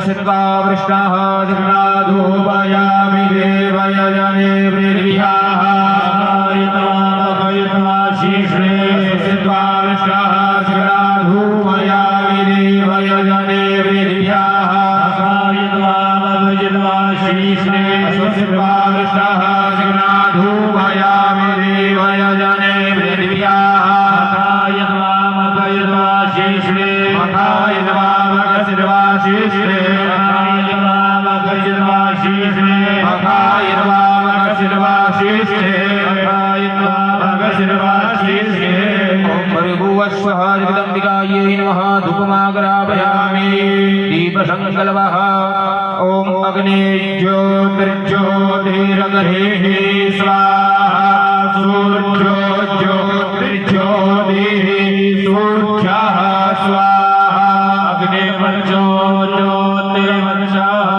पश्यत्वा वृष्टाः जगन्नाथोपयामि देवयजने वृद्धियाः शीर्षे पश्यत्वा वृष्टाः जगन्नाथोपयामि देवयजने वृद्धियाः शीर्षे पश्यत्वा वृष्टाः जगन्नाथोपयामि देवयजने वृद्धियाः जगदम्बिकायै नमः धूपमाग्रापयामि दीपसङ्कल्पः ॐ अग्ने ज्योतिर्ज्योतिरग्निः स्वाहा सूर्योज्योतिर्ज्योतिः सूर्यः स्वाहा अग्निवर्चो ज्योतिर्वर्चः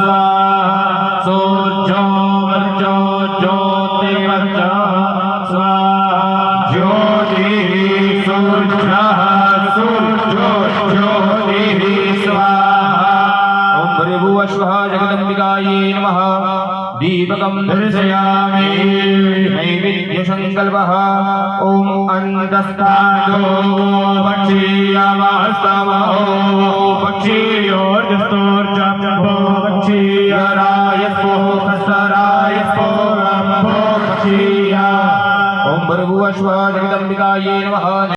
स्वाहा सूर्यो वर्चो ज्योतिर्वर्चः स्वाहा ज्योतिः सूर्यः सूर्यो ज्योतिः स्वाहा ॐ भृगुवश्वः जगदम्बिकायै नमः दीपकं दर्शयामि नैवेद्यसङ्कल्पः ॐ अन्तस्तादो पक्षीयमस्तमो पक्षीयोर्जस्तोर्जम्भो पक्षीयरायस्पो हस्तरायस्पो रम्भो पक्षीय ॐ भृगुवश्वः जगदम्बिकायै नमः।